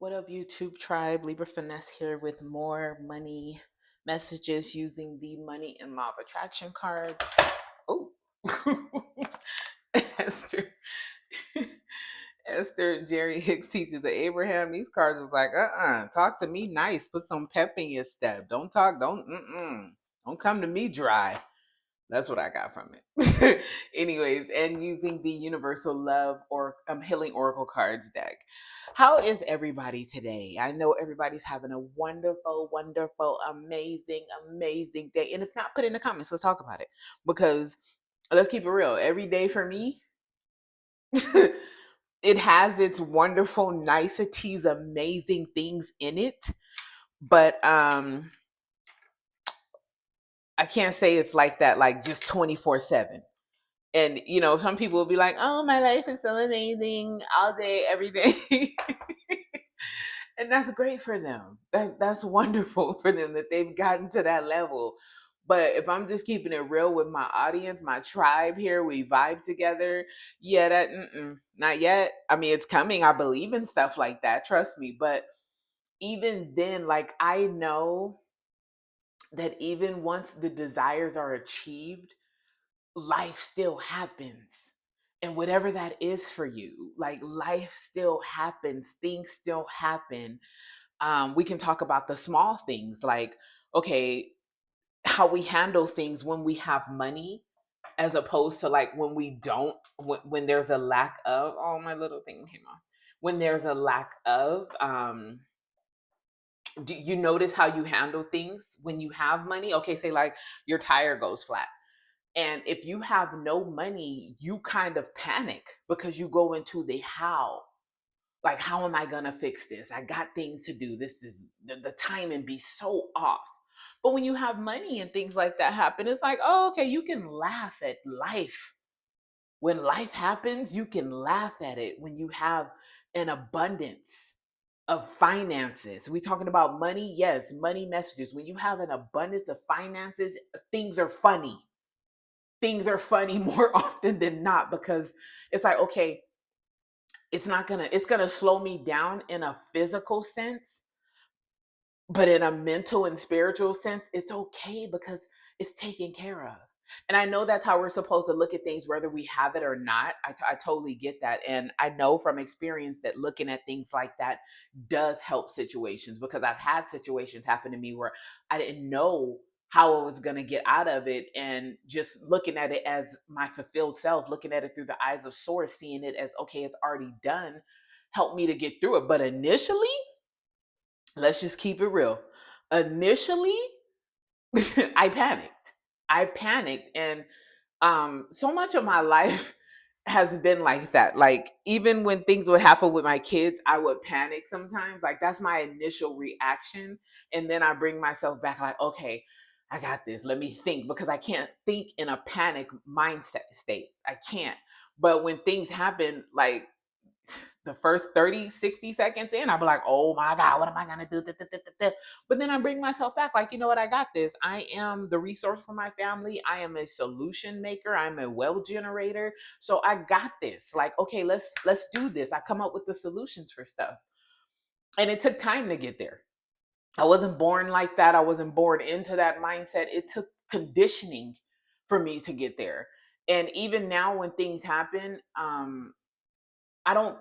What up, YouTube tribe? Libra Finesse here with more money messages using the money and law of attraction cards. Oh, Esther, Esther, Jerry Hicks teaches of Abraham. These cards was like, talk to me nice. Put some pep in your step. Don't come to me dry. That's what I got from it. Anyways, and using the Universal Love or Healing Oracle cards deck. How is everybody today? I know everybody's having a wonderful, wonderful, amazing, amazing day. And if not, put it in the comments. Let's talk about it. Because let's keep it real. Every day for me, it has its wonderful niceties, amazing things in it. But I can't say it's like that, like just 24/7. And some people will be like, "Oh, my life is so amazing all day, every day." And that's great for them. That's wonderful for them that they've gotten to that level. But if I'm just keeping it real with my audience, my tribe here, we vibe together. Yeah, not yet. I mean, it's coming. I believe in stuff like that. Trust me. But even then, like I know that even once the desires are achieved, life still happens. And whatever that is for you, like life still happens, things still happen. We can talk about the small things like, okay, how we handle things when we have money as opposed to like when we don't, when there's a lack of, oh, my little thing came off. When there's a lack of, do you notice how you handle things when you have money? Okay, say like your tire goes flat. And if you have no money, you kind of panic because you go into the how. Like, how am I going to fix this? I got things to do. This is the timing be so off. But when you have money and things like that happen, it's like, oh, okay, you can laugh at life. When life happens, you can laugh at it when you have an abundance of finances. We talking about money? Yes, money messages. When you have an abundance of finances, things are funny. Things are funny more often than not because it's like, okay, it's gonna slow me down in a physical sense, but in a mental and spiritual sense, it's okay because it's taken care of. And I know that's how we're supposed to look at things, whether we have it or not. I totally get that. And I know from experience that looking at things like that does help situations because I've had situations happen to me where I didn't know how I was going to get out of it. And just looking at it as my fulfilled self, looking at it through the eyes of source, seeing it as, okay, it's already done, helped me to get through it. But initially, let's just keep it real. Initially, I panicked. I panicked and so much of my life has been like that. Like even when things would happen with my kids, I would panic sometimes. Like that's my initial reaction and then I bring myself back like, okay, I got this. Let me think because I can't think in a panic mindset state. I can't. But when things happen like the first 30, 60 seconds in, I'll be like, oh my God, what am I going to do? But then I bring myself back like, you know what? I got this. I am the resource for my family. I am a solution maker. I'm a wealth generator. So I got this. Like, okay, let's do this. I come up with the solutions for stuff. And it took time to get there. I wasn't born like that. I wasn't born into that mindset. It took conditioning for me to get there. And even now when things happen, I don't.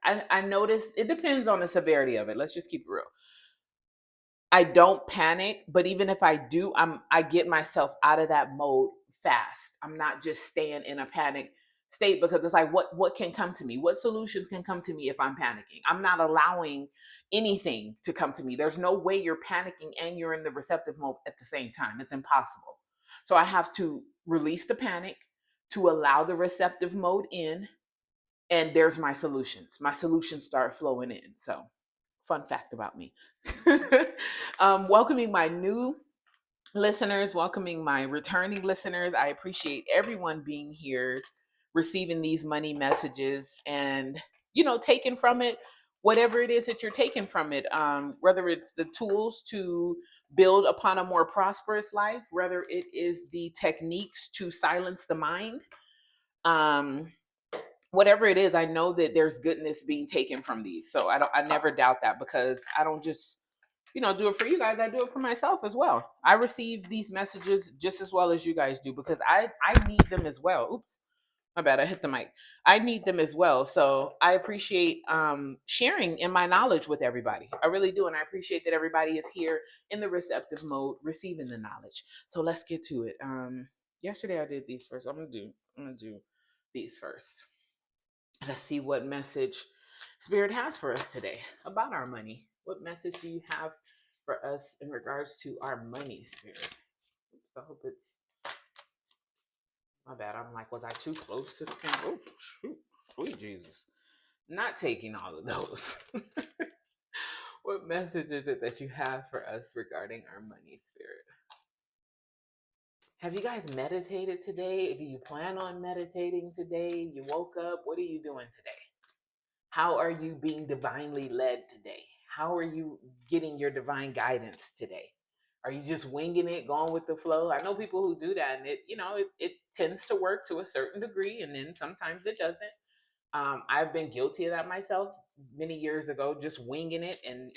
I notice it depends on the severity of it. Let's just keep it real. I don't panic, but even if I do, I get myself out of that mode fast. I'm not just staying in a panic state because it's like what can come to me? What solutions can come to me if I'm panicking? I'm not allowing anything to come to me. There's no way you're panicking and you're in the receptive mode at the same time. It's impossible. So I have to release the panic to allow the receptive mode in and there's my solutions. My solutions start flowing in. So, fun fact about me. Welcoming my new listeners, welcoming my returning listeners. I appreciate everyone being here, receiving these money messages, and taking from it whatever it is that you're taking from it. Whether it's the tools to build upon a more prosperous life, whether it is the techniques to silence the mind. Um, whatever it is, I know that there's goodness being taken from these. So I never doubt that, because I don't just, do it for you guys. I do it for myself as well. I receive these messages just as well as you guys do, because I need them as well. Oops. My bad, I hit the mic. I need them as well. So I appreciate sharing in my knowledge with everybody. I really do. And I appreciate that everybody is here in the receptive mode, receiving the knowledge. So let's get to it. Yesterday I did these first. I'm gonna do these first. Let's see what message Spirit has for us today about our money. What message do you have for us in regards to our money, Spirit? Oops, I hope it's my bad. I'm like, was I too close to the camera? Oh, shoot. Sweet Jesus. Not taking all of those. What message is it that you have for us regarding our money, Spirit? Have you guys meditated today? Do you plan on meditating today? You woke up? What are you doing today? How are you being divinely led today? How are you getting your divine guidance today? Are you just winging it, going with the flow? I know people who do that, and it tends to work to a certain degree, and then sometimes it doesn't. I've been guilty of that myself many years ago, just winging it, and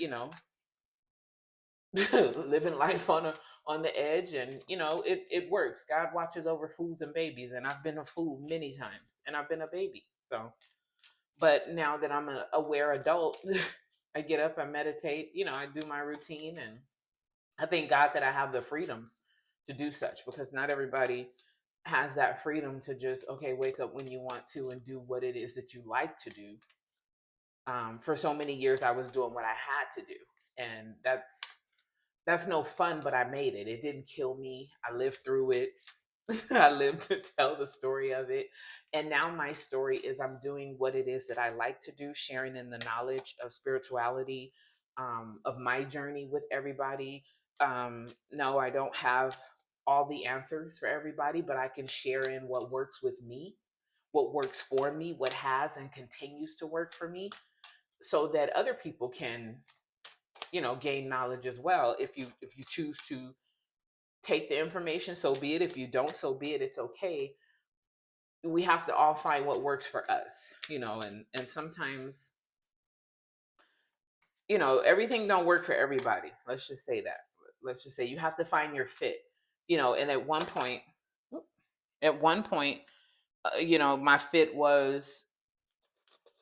living life on the edge, and it works. God watches over fools and babies, and I've been a fool many times, and I've been a baby. So, but now that I'm an aware adult, I get up, I meditate, I do my routine, and I thank God that I have the freedoms to do such, because not everybody has that freedom to just, okay, wake up when you want to and do what it is that you like to do. For so many years, I was doing what I had to do, and that's no fun. But I made it. It didn't kill me. I lived through it. I lived to tell the story of it. And now my story is I'm doing what it is that I like to do, sharing in the knowledge of spirituality, of my journey with everybody. No, I don't have all the answers for everybody, but I can share in what works with me, what works for me, what has and continues to work for me, so that other people can, gain knowledge as well. If you choose to take the information, so be it. If you don't, so be it. It's okay. We have to all find what works for us, and sometimes, everything don't work for everybody. Let's just say that. Let's just say you have to find your fit, and at one point, my fit was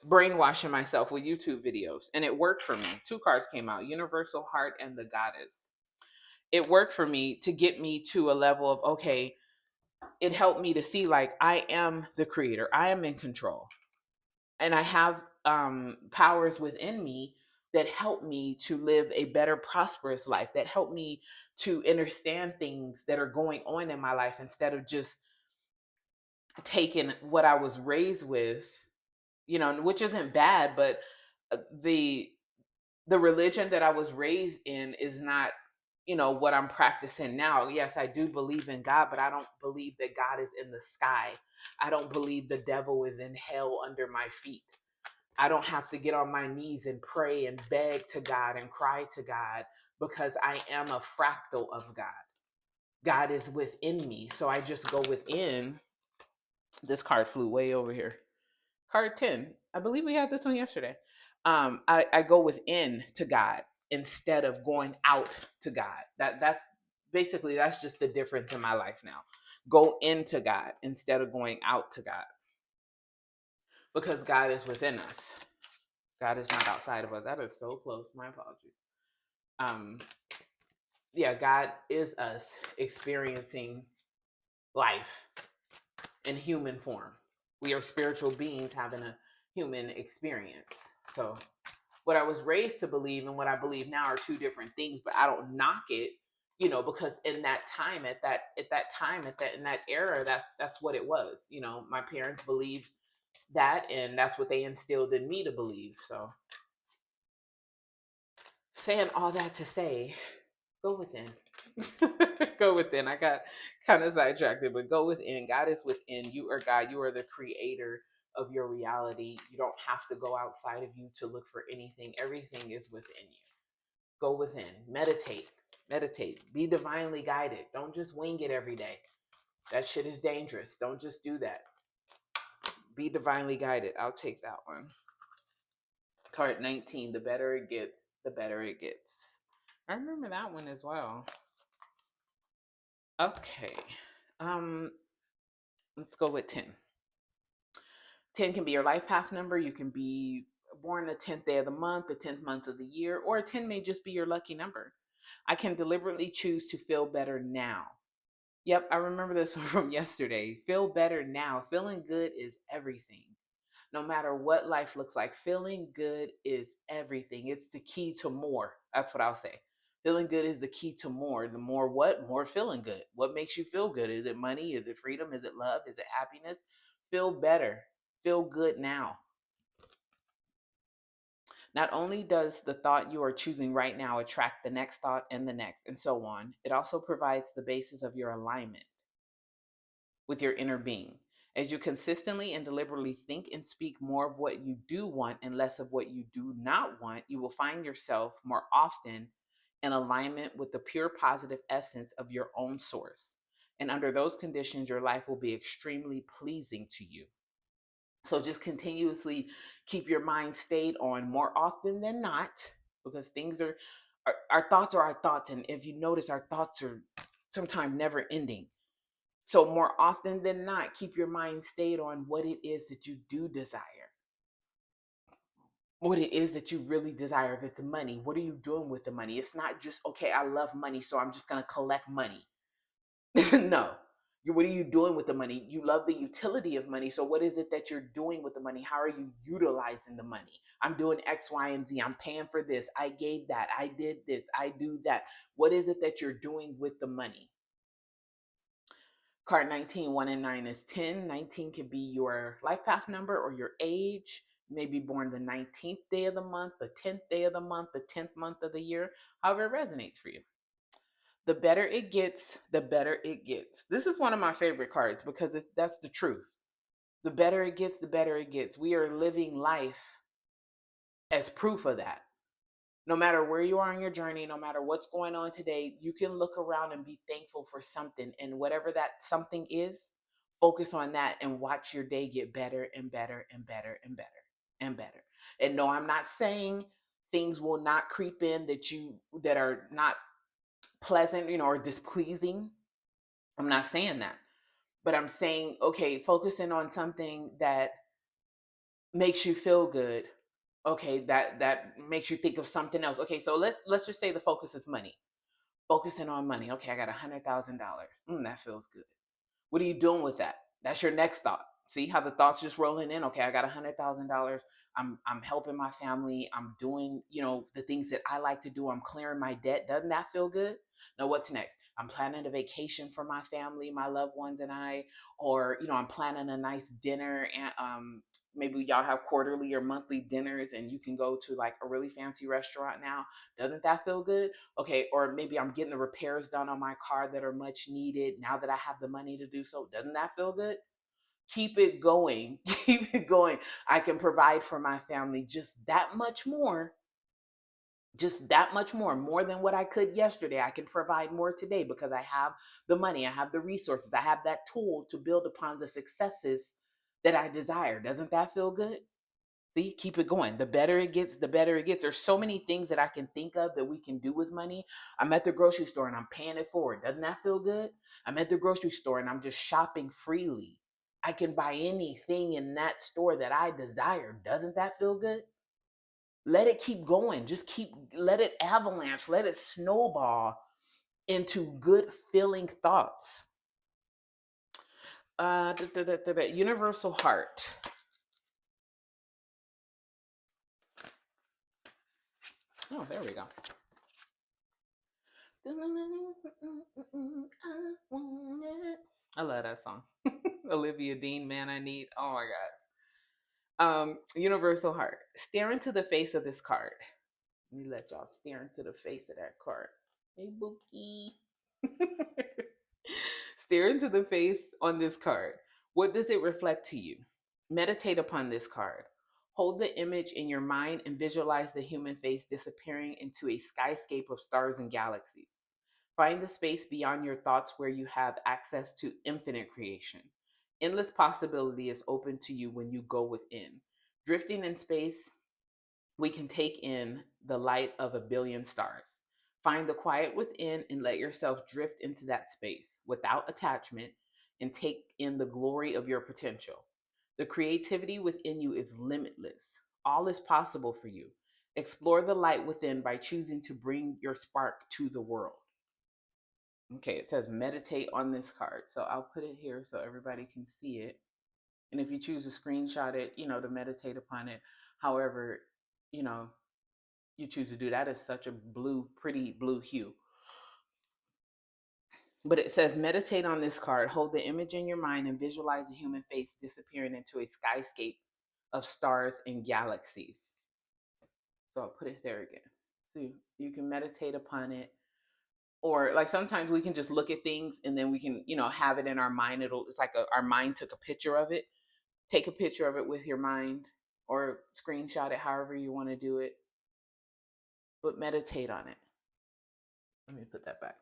brainwashing myself with YouTube videos, and it worked for me. Two cards came out: Universal Heart and the Goddess. It worked for me to get me to a level of, okay, it helped me to see, like, I am the creator, I am in control, and I have powers within me that help me to live a better, prosperous life, that help me to understand things that are going on in my life, instead of just taking what I was raised with, which isn't bad, but the the religion that I was raised in is not, what I'm practicing now. Yes, I do believe in God, but I don't believe that God is in the sky. I don't believe the devil is in hell under my feet. I don't have to get on my knees and pray and beg to God and cry to God, because I am a fractal of God. God is within me. So I just go within. This card flew way over here. Card 10. I believe we had this one yesterday. I go within to God instead of going out to God. That's just the difference in my life now. Go into God instead of going out to God, because God is within us. God is not outside of us. That is so close. My apologies. Um, yeah, God is us experiencing life in human form. We are spiritual beings having a human experience. So what I was raised to believe and what I believe now are two different things, but I don't knock it, because in that time, in that era, that's what it was. My parents believed that, and that's what they instilled in me to believe. So, saying all that to say, go within. Go within. I got kind of sidetracked, but go within. God is within. You are God. You are the creator of your reality. You don't have to go outside of you to look for anything. Everything is within you. Go within. Meditate. Meditate. Be divinely guided. Don't just wing it every day. That shit is dangerous. Don't just do that. Be divinely guided. I'll take that one. Card 19. The better it gets, the better it gets. I remember that one as well. Okay. Um, let's go with 10. 10 can be your life path number. You can be born the 10th day of the month, the 10th month of the year, or 10 may just be your lucky number. I can deliberately choose to feel better now. Yep, I remember this one from yesterday. Feel better now. Feeling good is everything. No matter what life looks like, feeling good is everything. It's the key to more. That's what I'll say. Feeling good is the key to more. The more what? More feeling good. What makes you feel good? Is it money? Is it freedom? Is it love? Is it happiness? Feel better. Feel good now. Not only does the thought you are choosing right now attract the next thought and the next, and so on, it also provides the basis of your alignment with your inner being. As you consistently and deliberately think and speak more of what you do want and less of what you do not want, you will find yourself more often in alignment with the pure positive essence of your own source. And under those conditions, your life will be extremely pleasing to you. So just continuously keep your mind stayed on more often than not, because things are, our thoughts are our thoughts. And if you notice, our thoughts are sometimes never ending. So more often than not, keep your mind stayed on what it is that you do desire. What it is that you really desire. If it's money, what are you doing with the money? It's not just, okay, I love money, so I'm just going to collect money. No. What are you doing with the money? You love the utility of money. So what is it that you're doing with the money? How are you utilizing the money? I'm doing X, Y, and Z. I'm paying for this. I gave that. I did this. I do that. What is it that you're doing with the money? Card 19, 1 and 9 is 10. 19 could be your life path number or your age. You may be born the 19th day of the month, the 10th day of the month, the 10th month of the year, however it resonates for you. The better it gets, the better it gets. This is one of my favorite cards because that's the truth. The better it gets, the better it gets. We are living life as proof of that. No matter where you are on your journey, no matter what's going on today, you can look around and be thankful for something. And whatever that something is, focus on that and watch your day get better and better and better and better and better. And no, I'm not saying things will not creep in that are not pleasant, or displeasing. I'm not saying that. But I'm saying, okay, focusing on something that makes you feel good. Okay, that makes you think of something else. Okay, so let's just say the focus is money. Focusing on money. Okay, I got $100,000. That feels good. What are you doing with that? That's your next thought. See how the thoughts just rolling in. Okay, I got $100,000. I'm helping my family. I'm doing the things that I like to do. I'm clearing my debt. Doesn't that feel good? Now what's next? I'm planning a vacation for my family, my loved ones, and I. Or I'm planning a nice dinner, and maybe y'all have quarterly or monthly dinners, and you can go to like a really fancy restaurant now. Doesn't that feel good? Okay, or maybe I'm getting the repairs done on my car that are much needed now that I have the money to do so. Doesn't that feel good? Keep it going. Keep it going. I can provide for my family just that much more than what I could yesterday. I can provide more today because I have the money, I have the resources, I have that tool to build upon the successes that I desire. Doesn't that feel good? See, keep it going. The better it gets, the better it gets. There's so many things that I can think of that we can do with money. I'm at the grocery store and I'm paying it forward. Doesn't that feel good? I'm at the grocery store and I'm just shopping freely. I can buy anything in that store that I desire. Doesn't that feel good? Let it keep going. Let it avalanche, let it snowball into good feeling thoughts. Universal heart. Oh, there we go. I love that song. Olivia Dean, Man I Need. Oh my God. Universal Heart. Stare into the face of this card. Let me let y'all stare into the face of that card. Hey, Bookie. Stare into the face on this card. What does it reflect to you? Meditate upon this card. Hold the image in your mind and visualize the human face disappearing into a skyscape of stars and galaxies. Find the space beyond your thoughts where you have access to infinite creation. Endless possibility is open to you when you go within. Drifting in space, we can take in the light of a billion stars. Find the quiet within and let yourself drift into that space without attachment and take in the glory of your potential. The creativity within you is limitless. All is possible for you. Explore the light within by choosing to bring your spark to the world. Okay, it says meditate on this card. So I'll put it here so everybody can see it. And if you choose to screenshot it, to meditate upon it, however, you know, you choose to do that, is such a blue, pretty blue hue. But it says meditate on this card, hold the image in your mind and visualize a human face disappearing into a skyscape of stars and galaxies. So I'll put it there again. So you can meditate upon it. Or like sometimes we can just look at things and then we can, have it in our mind. It's like our mind took a picture of it. Take a picture of it with your mind or screenshot it however you want to do it. But meditate on it. Let me put that back.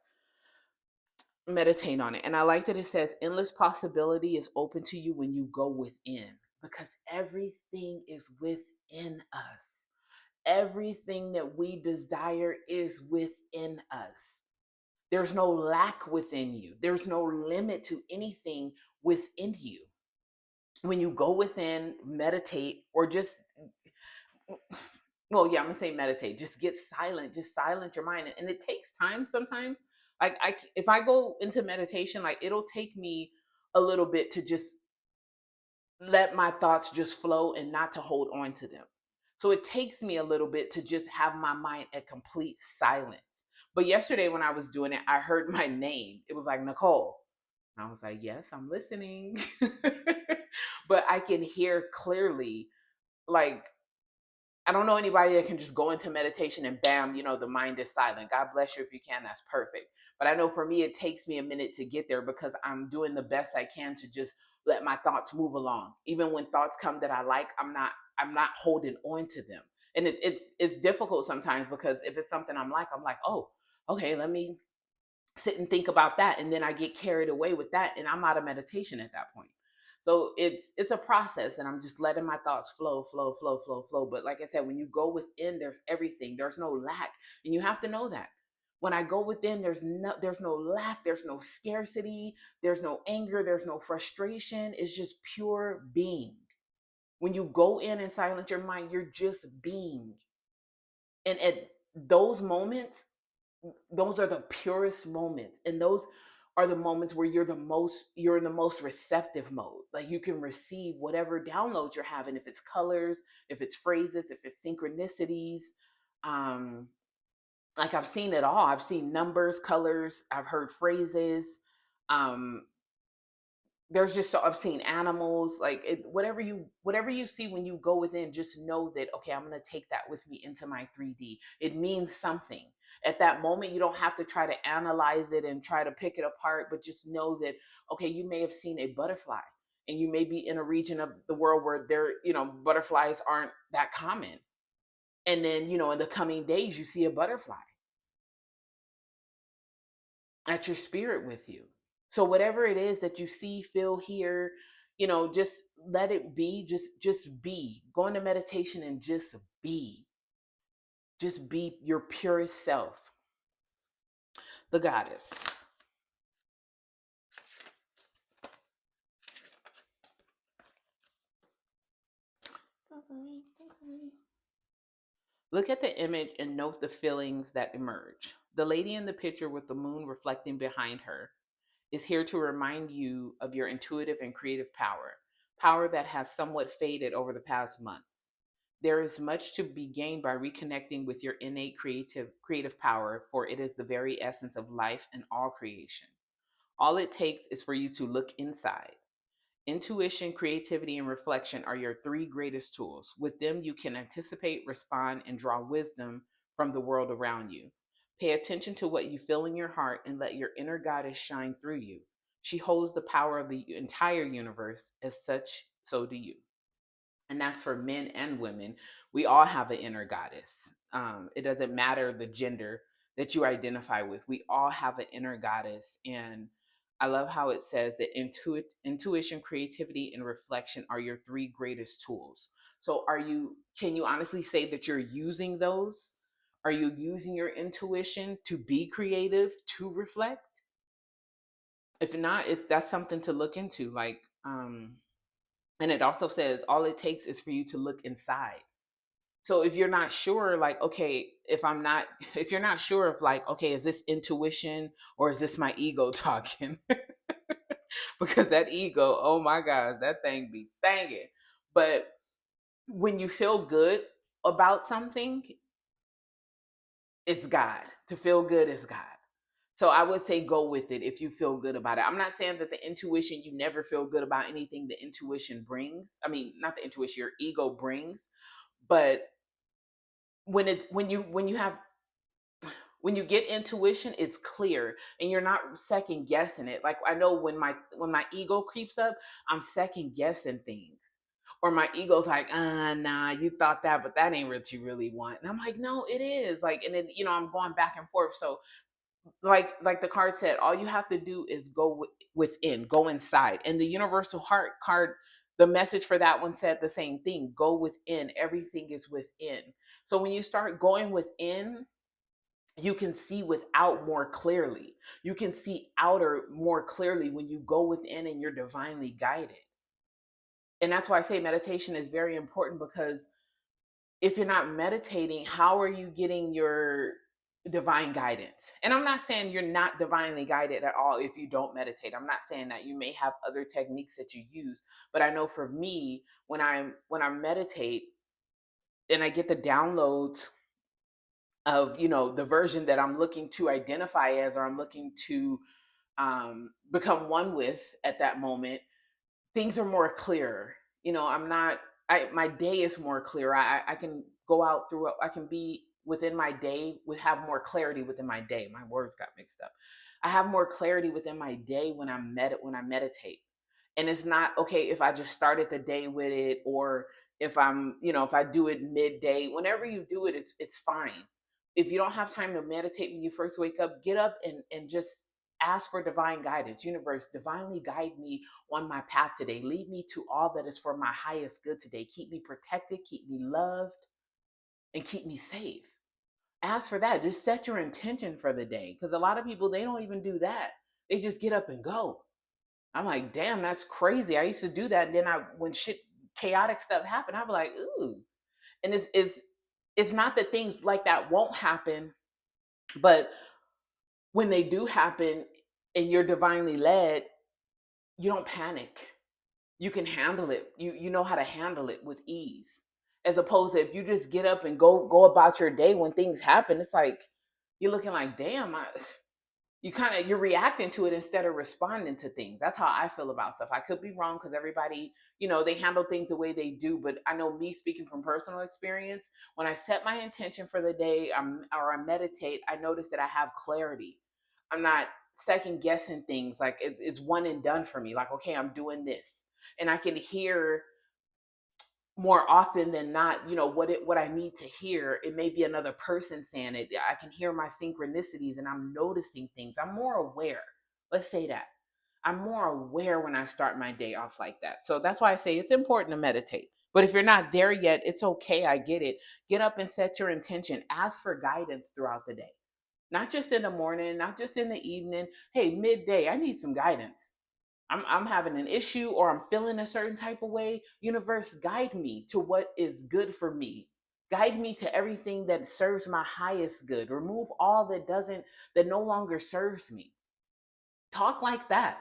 Meditate on it. And I like that it says endless possibility is open to you when you go within, because everything is within us. Everything that we desire is within us. There's no lack within you. There's no limit to anything within you. When you go within, meditate, or just, well, yeah, I'm gonna say meditate. Just get silent. Just silence your mind, and it takes time sometimes. Like if I go into meditation, like it'll take me a little bit to just let my thoughts just flow and not to hold on to them. So it takes me a little bit to just have my mind at complete silence. But yesterday when I was doing it, I heard my name. It was like Nicole. And I was like, yes, I'm listening. But I can hear clearly, like, I don't know anybody that can just go into meditation and bam, the mind is silent. God bless you if you can. That's perfect. But I know for me, it takes me a minute to get there because I'm doing the best I can to just let my thoughts move along. Even when thoughts come that I like, I'm not holding on to them. And it's difficult sometimes because if it's something I'm like, oh, okay, let me sit and think about that, and then I get carried away with that and I'm out of meditation at that point. So it's a process, and I'm just letting my thoughts flow. But like I said, when you go within, there's everything. There's no lack, and you have to know that. When I go within, there's no lack, there's no scarcity, there's no anger, there's no frustration. It's just pure being. When you go in and silence your mind, you're just being. And at those moments, those are the purest moments, and those are the moments where you're in the most receptive mode. Like you can receive whatever downloads you're having, if it's colors, if it's phrases, if it's synchronicities. um like I've seen it all. I've seen numbers, colors, I've heard phrases. um there's just, so I've seen animals, like whatever you see when you go within, just know that, okay, I'm going to take that with me into my 3D. It means something at that moment. You don't have to try to analyze it and try to pick it apart, but just know that, okay, you may have seen a butterfly, and you may be in a region of the world where butterflies aren't that common, and then in the coming days you see a butterfly at your spirit with you. So whatever it is that you see, feel, hear, just let it be. Just be. Go into meditation and just be. Just be your purest self. The goddess. Look at the image and note the feelings that emerge. The lady in the picture with the moon reflecting behind her is here to remind you of your intuitive and creative power that has somewhat faded over the past months. There is much to be gained by reconnecting with your innate creative power, for it is the very essence of life and all creation. All it takes is for you to look inside. Intuition, creativity, and reflection are your three greatest tools. With them, you can anticipate, respond, and draw wisdom from the world around you. Pay attention to what you feel in your heart and let your inner goddess shine through you. She holds the power of the entire universe. As such, so do you. And that's for men and women. We all have an inner goddess. It doesn't matter the gender that you identify with. We all have an inner goddess, and I love how it says that intuition, creativity, and reflection are your three greatest tools. So can you honestly say that you're using those? Are you using your intuition to be creative, to reflect? If not, if that's something to look into. And it also says all it takes is for you to look inside. So if you're not sure, like, okay, if you're not sure of like, okay, is this intuition or is this my ego talking? Because that ego, oh my gosh, that thing be banging. But when you feel good about something, it's God. To feel good is God. So I would say go with it if you feel good about it. I'm not saying that the intuition, you never feel good about anything the intuition brings. I mean, not the intuition, your ego brings, but when you get intuition, it's clear and you're not second guessing it. Like I know when my ego creeps up, I'm second guessing things. Or my ego's like, nah, you thought that, but that ain't what you really want. And I'm like, no, it is. Like, and then, I'm going back and forth. So like the card said, all you have to do is go within, go inside. And the universal heart card, the message for that one said the same thing: go within. Everything is within. So when you start going within, you can see without more clearly. You can see outer more clearly when you go within and you're divinely guided. And that's why I say meditation is very important, because if you're not meditating, how are you getting your divine guidance? And I'm not saying you're not divinely guided at all if you don't meditate. I'm not saying that. You may have other techniques that you use, but I know for me, when I meditate and I get the downloads of the version that I'm looking to identify as, or I'm looking to become one with at that moment, things are more clear. I'm not. My day is more clear. I can go out through. I can be within my day, have more clarity within my day. My words got mixed up. I have more clarity within my day when I meditate. And it's not okay if I just started the day with it, or if I do it midday. Whenever you do it, it's fine. If you don't have time to meditate when you first wake up, get up and just ask for divine guidance. Universe, divinely guide me on my path today. Lead me to all that is for my highest good today. Keep me protected, keep me loved, and keep me safe. Ask for that. Just set your intention for the day. Because a lot of people, they don't even do that. They just get up and go. I'm like, damn, that's crazy. I used to do that. And then when chaotic stuff happened, I'd be like, ooh. And it's not that things like that won't happen, but when they do happen and you're divinely led, you don't panic. You can handle it. You know how to handle it with ease. As opposed to if you just get up and go about your day, when things happen, it's like you're looking like, damn, you're reacting to it instead of responding to things. That's how I feel about stuff. I could be wrong, because everybody, they handle things the way they do. But I know, me speaking from personal experience, when I set my intention for the day, or I meditate, I notice that I have clarity. I'm not second guessing things. Like it's one and done for me. Like, okay, I'm doing this, and I can hear more often than not, what I need to hear. It may be another person saying it. I can hear my synchronicities, and I'm noticing things. I'm more aware. Let's say that. I'm more aware when I start my day off like that. So that's why I say it's important to meditate. But if you're not there yet, it's okay. I get it. Get up and set your intention. Ask for guidance throughout the day. Not just in the morning, not just in the evening. Hey, midday, I need some guidance. I'm having an issue, or I'm feeling a certain type of way. Universe, guide me to what is good for me. Guide me to everything that serves my highest good. Remove all that no longer serves me. Talk like that.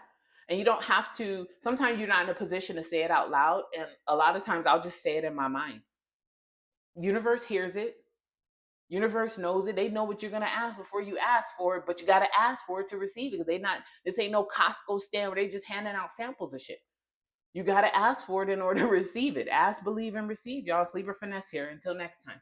And you don't have to, sometimes you're not in a position to say it out loud. And a lot of times I'll just say it in my mind. Universe hears it. Universe knows it. They know what you're gonna ask before you ask for it, but you gotta ask for it to receive it. Because this ain't no Costco stand where they just handing out samples of shit. You gotta ask for it in order to receive it. Ask, believe, and receive. Y'all, Sleeper Finesse here. Until next time.